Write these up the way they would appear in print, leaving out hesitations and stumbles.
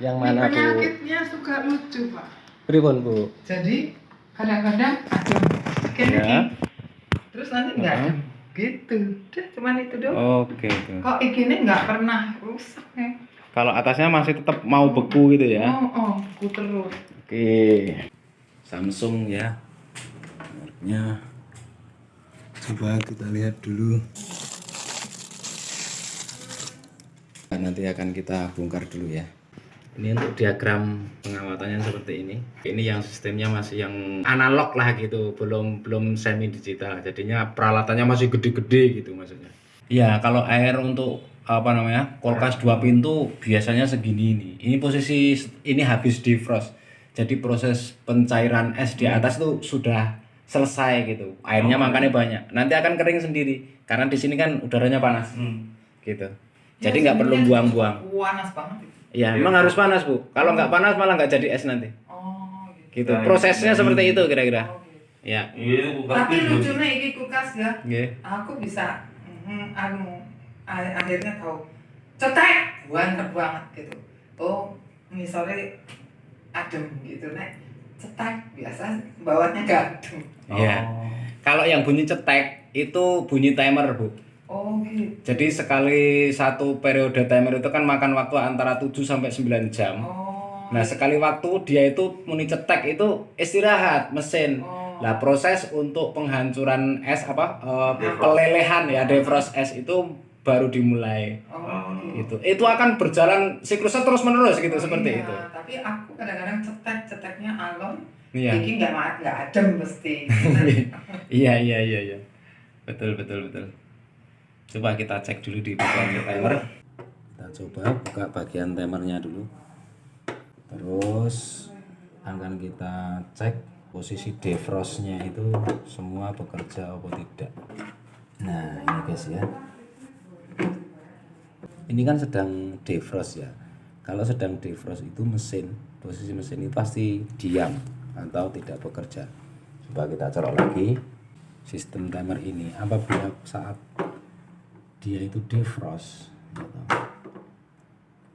Yang mana, Bu? Penyakitnya suka lucu, Pak. Pripun, Bu? Jadi kadang-kadang adem kayak Ya. terus nanti nggak adem gitu. Udah cuman itu doang. Oke, oke. Kok ikannya nggak pernah rusak ya? Kalau atasnya masih tetap mau beku gitu ya? Beku terus. Oke. Samsung ya. Mereknya. Coba kita lihat dulu. Nanti akan kita bongkar dulu ya. Ini untuk diagram pengawatannya seperti ini. Ini yang sistemnya masih yang analog lah gitu, belum semi digital. Jadinya peralatannya masih gede-gede gitu maksudnya. Iya, kalau air untuk apa namanya kulkas 2 pintu biasanya segini ini. Ini posisi ini habis defrost. Jadi proses pencairan es di atas tuh sudah selesai gitu. Airnya makanya banyak. Nanti akan kering sendiri karena di sini kan udaranya panas. Gitu. Jadi nggak perlu buang-buang. Panas banget. Iya, memang harus panas, Bu. Kalau nggak panas malah nggak jadi es nanti. Gitu. Prosesnya seperti itu kira-kira. Ya. Tapi lucunya ini kulkas ya. Nggih. Aku bisa akhirnya tahu. Cetek, banget banget gitu. Oh, misalnya adem gitu, Nek. Cetek biasa bawahnya nggak adem. Iya. Kalau yang bunyi cetek itu bunyi timer, Bu. Oh gitu. Jadi sekali satu periode timer itu kan makan waktu antara 7 sampai 9 jam. Nah, sekali waktu dia itu muni cetek itu istirahat mesin. Nah, proses untuk penghancuran es pelelehan ya defrost es itu baru dimulai. Gitu. Itu akan berjalan siklusnya terus-menerus gitu seperti itu. Tapi aku kadang-kadang ceteknya alon. Iya. Ini nggak adem mesti. Iya. Betul. Coba kita cek dulu di bagian timer. Kita coba buka bagian timernya dulu. Terus akan kita cek posisi defrostnya itu semua bekerja atau tidak. Nah ini guys ya. Ini kan sedang defrost ya. Kalau sedang defrost itu posisi mesin itu pasti diam atau tidak bekerja. Coba kita colok lagi sistem timer ini. Apabila saat dia itu defrost gitu,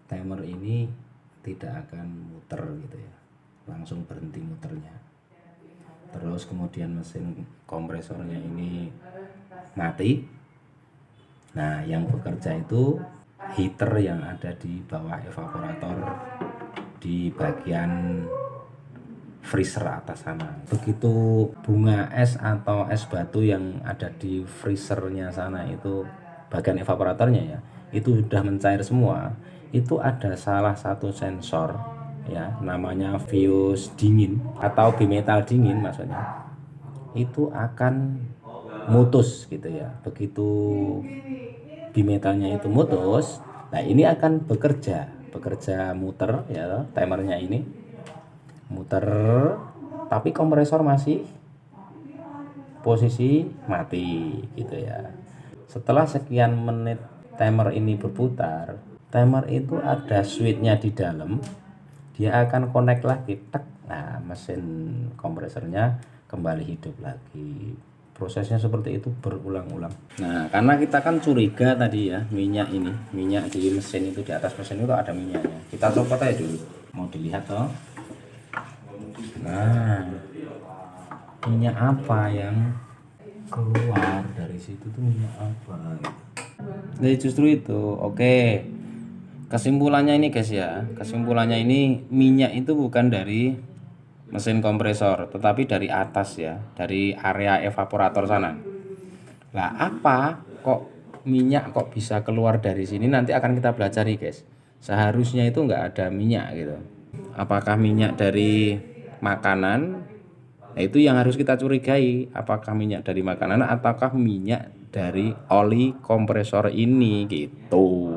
timer ini tidak akan muter gitu ya, langsung berhenti muternya. Terus kemudian mesin kompresornya ini mati. Nah yang bekerja itu heater yang ada di bawah evaporator di bagian freezer atas sana. Begitu bunga es atau es batu yang ada di freezernya sana itu bagian evaporatornya ya, itu sudah mencair semua, itu ada salah satu sensor ya, namanya fuse dingin atau bimetal dingin maksudnya, itu akan mutus gitu ya. Begitu bimetalnya itu mutus, nah ini akan bekerja muter ya, timernya ini muter tapi kompresor masih posisi mati gitu ya. Setelah sekian menit timer ini berputar, timer itu ada switchnya di dalam, dia akan connect lagi, tek. Nah mesin kompresornya kembali hidup lagi. Prosesnya seperti itu berulang-ulang. Nah karena kita kan curiga tadi ya, minyak di mesin itu, di atas mesin itu ada minyaknya. Kita copot aja dulu, mau dilihat toh. Nah minyak apa yang keluar dari situ tuh, minyak apa gitu. Jadi justru itu. Oke, kesimpulannya ini guys ya, kesimpulannya ini minyak itu bukan dari mesin kompresor tetapi dari atas ya, dari area evaporator sana. Lah apa kok minyak kok bisa keluar dari sini, nanti akan kita pelajari guys. Seharusnya itu nggak ada minyak gitu. Apakah minyak dari makanan? Nah, itu yang harus kita curigai, apakah minyak dari makanan ataukah minyak dari oli kompresor ini gitu.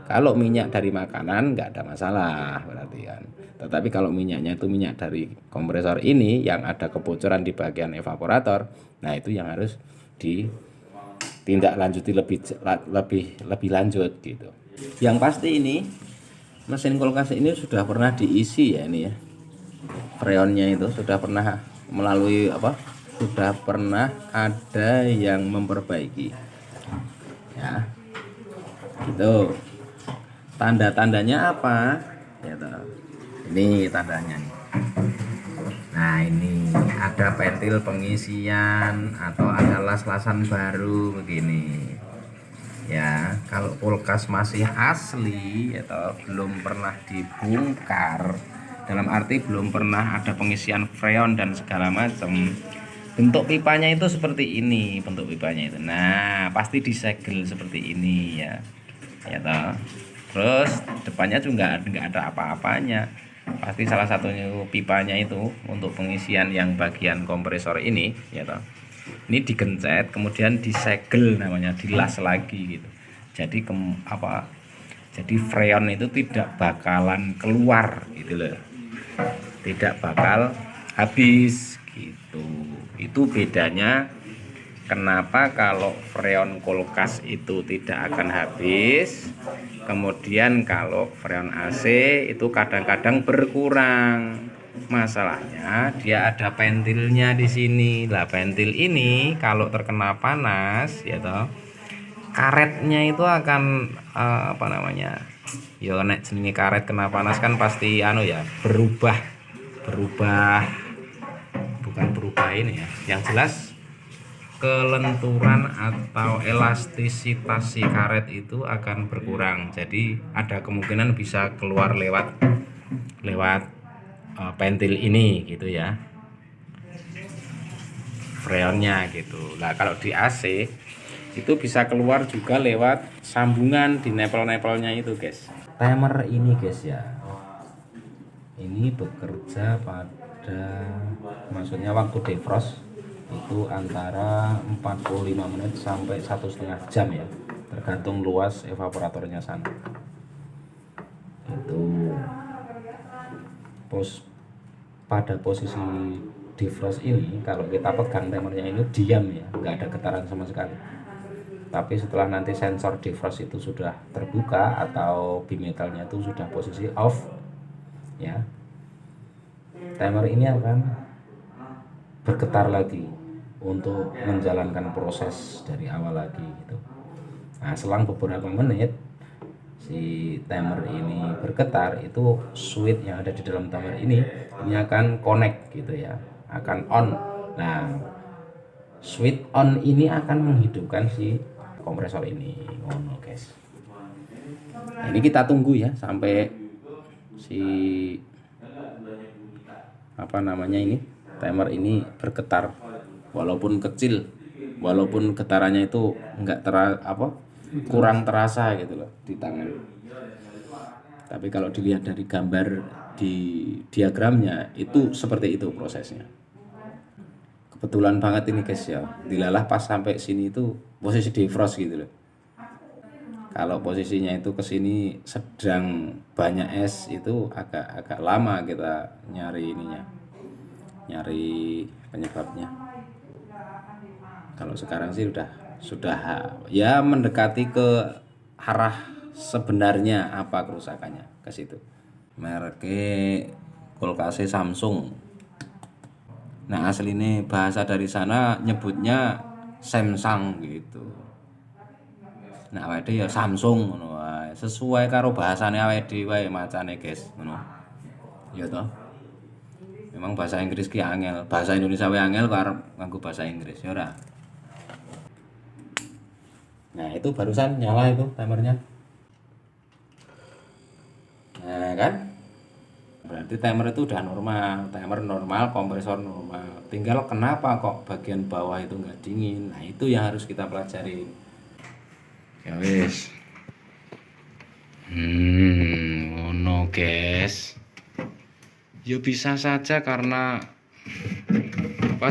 Kalau minyak dari makanan nggak ada masalah berarti kan. Tetapi kalau minyaknya itu minyak dari kompresor ini yang ada kebocoran di bagian evaporator, nah itu yang harus ditindaklanjuti lebih lanjut gitu. Yang pasti ini mesin kulkas ini sudah pernah diisi ya, ini ya. Freonnya itu sudah pernah melalui sudah pernah ada yang memperbaiki ya gitu. Tanda-tandanya apa? Ya toh. Ini tandanya nih. Nah ini ada pentil pengisian atau ada las-lasan baru begini. Ya kalau kulkas masih asli atau belum pernah dibongkar, dalam arti belum pernah ada pengisian freon dan segala macam, bentuk pipanya itu seperti ini, bentuk pipanya itu. Nah pasti disegel seperti ini ya, ya toh. Terus depannya juga nggak ada apa-apanya, pasti salah satunya pipanya itu untuk pengisian yang bagian kompresor ini ya toh. Ini digencet kemudian disegel, namanya dilas lagi gitu. Jadi jadi freon itu tidak bakalan keluar gitu loh, tidak bakal habis gitu. Itu bedanya kenapa kalau freon kulkas itu tidak akan habis, kemudian kalau freon AC itu kadang-kadang berkurang. Masalahnya dia ada pentilnya di sini. Lah pentil ini kalau terkena panas ya toh, karetnya itu akan apa namanya? Ya nek jenenge karet kena panas kan pasti ya berubah bukan berubah ini ya. Yang jelas kelenturan atau elastisitas si karet itu akan berkurang. Jadi ada kemungkinan bisa keluar lewat pentil ini gitu ya, freonnya gitu. Nah kalau di AC itu bisa keluar juga lewat sambungan di nepel-nepelnya itu guys. Timer ini guys ya, ini bekerja pada, maksudnya waktu defrost itu antara 45 menit sampai 1,5 jam ya, tergantung luas evaporatornya sana. Itu pada posisi defrost ini kalau kita pegang timernya ini diam ya, nggak ada getaran sama sekali. Tapi setelah nanti sensor defrost itu sudah terbuka atau bimetalnya itu sudah posisi off ya, timer ini akan bergetar lagi untuk menjalankan proses dari awal lagi gitu. Nah selang beberapa menit si timer ini bergetar, itu switch yang ada di dalam timer ini akan connect gitu ya, akan on. Nah switch on ini akan menghidupkan si kompresor ini. Oh guys, nah, ini kita tunggu ya sampai si ini timer ini bergetar, walaupun kecil, walaupun getarannya itu enggak kurang terasa gitu loh di tangan. Tapi kalau dilihat dari gambar di diagramnya itu seperti itu prosesnya. Kebetulan banget ini guys ya, dilalah pas sampai sini itu posisi defrost gitu loh. Kalau posisinya itu ke sini sedang banyak es, itu agak lama kita nyari penyebabnya. Kalau sekarang sih sudah ya mendekati ke arah sebenarnya apa kerusakannya ke situ. Mereknya kulkas Samsung. Nah aslinya bahasa dari sana nyebutnya Samsung gitu. Nah awake ya Samsung ngono wae. Sesuai karo bahasane awake dhewe macane guys, ngono. Ya toh. Memang bahasa Inggris ki angel, bahasa Indonesia wae angel karo nganggo bahasa Inggris ya ora. Nah itu barusan nyala itu timernya. Nah kan berarti timer itu udah normal, timer normal, kompresor normal. Tinggal kenapa kok bagian bawah itu nggak dingin. Nah itu yang harus kita pelajari. Ya wis. Ngono guys. Ya bisa saja karena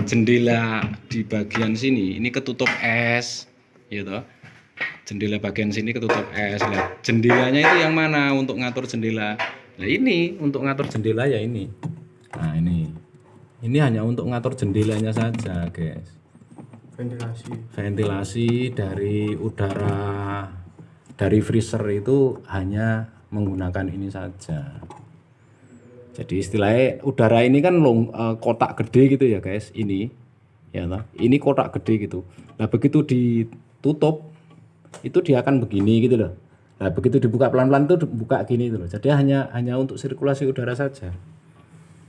jendela di bagian sini ini ketutup es, ya toh. Jendela bagian sini ketutup es. Lah, jendelanya itu yang mana untuk ngatur jendela? Nah, ini untuk ngatur jendela ya ini. Nah, ini. Ini hanya untuk ngatur jendelanya saja, guys. Ventilasi dari udara dari freezer itu hanya menggunakan ini saja. Jadi istilahnya udara ini kan kotak gede gitu ya, guys. Ini. Ya toh. Ini kotak gede gitu. Nah, begitu ditutup itu dia akan begini gitu loh. Nah begitu dibuka pelan-pelan tuh buka gini tuh loh. Jadi hanya untuk sirkulasi udara saja.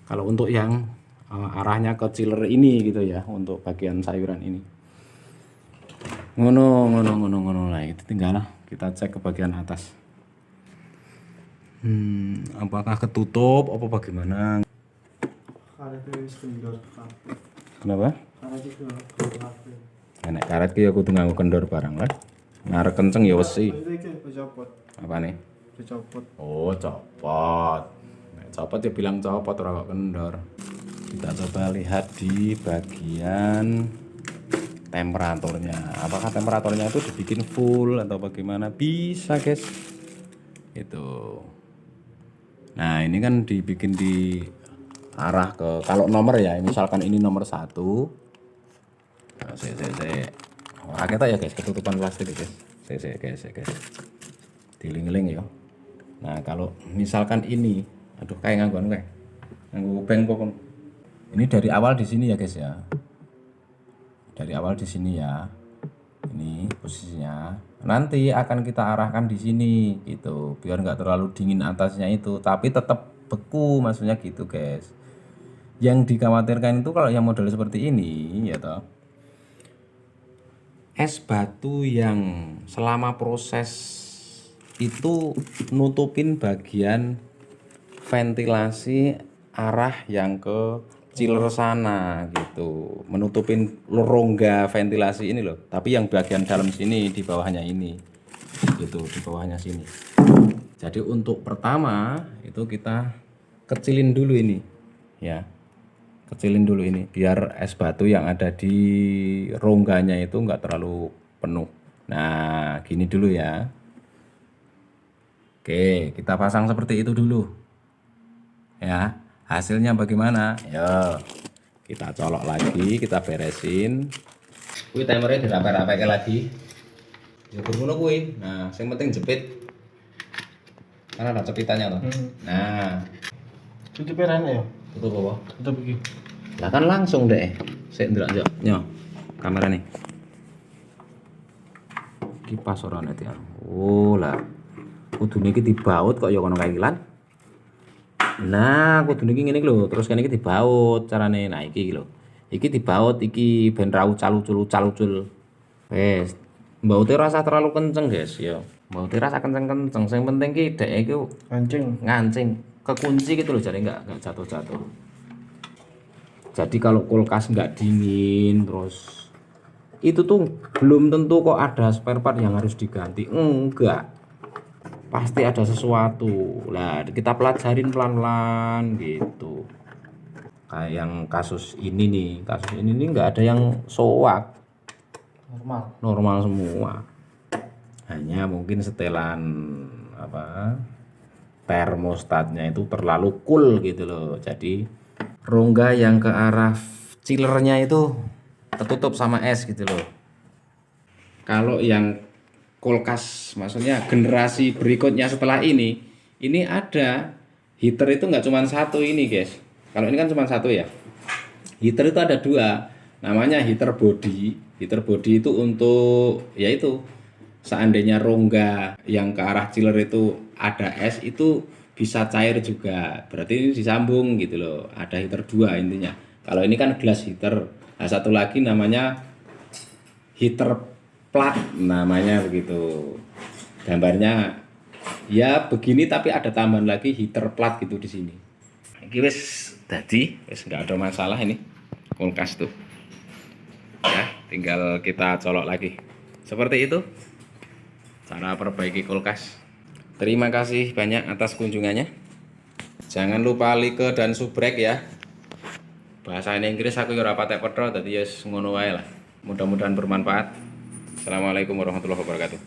Kalau untuk yang arahnya ke chiller ini gitu ya, untuk bagian sayuran ini. Ngono lah, itu tinggal kita cek ke bagian atas. Apakah ketutup apa bagaimana? Kenapa? Nek karet ki ya kudu nganggo kendor barang lah. Ngarep kenceng ya wesi. Apa nih? Oh, copot. Nek copot ya bilang copot ora kok kendor. Kita coba lihat di bagian temperaturnya. Apakah temperaturnya itu dibikin full atau bagaimana? Bisa, guys. Itu. Nah, ini kan dibikin di arah ke kalau nomor ya, misalkan ini nomor 1. Nah, kita ya guys, ketutupan plastik ya guys. Diling-ling ya. Nah, kalau misalkan ini, aduh kayak nganggo beng pokok. Ini dari awal di sini ya guys ya. Dari awal di sini ya. Ini posisinya. Nanti akan kita arahkan di sini gitu, biar nggak terlalu dingin atasnya itu, tapi tetap beku, maksudnya gitu guys. Yang dikhawatirkan itu kalau yang model seperti ini ya toh, es batu yang selama proses itu nutupin bagian ventilasi arah yang ke chiller sana gitu, menutupin rongga ventilasi ini loh, tapi yang bagian dalam sini di bawahnya ini gitu, di bawahnya sini. Jadi untuk pertama itu kita kecilin dulu ini ya, kecilin dulu ini biar es batu yang ada di rongganya itu enggak terlalu penuh. Nah gini dulu ya. Oke, kita pasang seperti itu dulu ya. Hasilnya bagaimana? Yo, kita colok lagi, kita beresin. Kuwi timernya dirapai-rapai lagi. Ya ngono kuwi. Nah, yang penting jepit. Karena ada cepitannya toh. Nah, tutupnya ya? tutup apa? Tutup iki. Lah kan langsung deh. Sik ndelok yo. Nyo. Kamera nih. Kipas ora net ya. Oh lah. Kudune iki dibaut kok ya kono kae lan. Nah, kudu niki ngene iki lho, terus kene iki dibaut carane. Nah, iki lho. Iki dibaut iki ben ra ucal-ucul. Wes, mbaute rasa terlalu kenceng, guys, ya. Mbaute rasa kenceng-kenceng. Sing penting ki dhek iki ngancing, kekunci gitu loh, jadi enggak jatuh-jatuh. Jadi kalau kulkas enggak dingin terus itu tuh belum tentu kok ada spare part yang harus diganti. Enggak. Pasti ada sesuatu. Lah kita pelajarin pelan-pelan gitu. Kayak yang kasus ini nih nggak ada yang soak, normal semua. Hanya mungkin setelan termostatnya itu terlalu cool gitu loh. Jadi rongga yang ke arah chillernya itu tertutup sama es gitu loh. Kalau yang kulkas, maksudnya generasi berikutnya setelah ini ada heater itu nggak cuma satu ini guys. Kalau ini kan cuma satu ya. Heater itu ada 2, namanya heater body. Heater body itu untuk yaitu seandainya rongga yang ke arah chiller itu ada es, itu bisa cair juga. Berarti ini disambung gitu loh. Ada heater 2 intinya. Kalau ini kan glass heater. Nah, satu lagi namanya heater plat, namanya begitu. Gambarnya ya begini tapi ada tambahan lagi heater plat gitu di sini. Iki wis dadi, wis enggak ada masalah ini kulkas tuh. Ya, tinggal kita colok lagi. Seperti itu cara perbaiki kulkas. Terima kasih banyak atas kunjungannya. Jangan lupa like dan subrek ya. Bahasa Inggris aku ya ora patek pedho, dadi ya ngono wae lah. Mudah-mudahan bermanfaat. Assalamualaikum warahmatullahi wabarakatuh.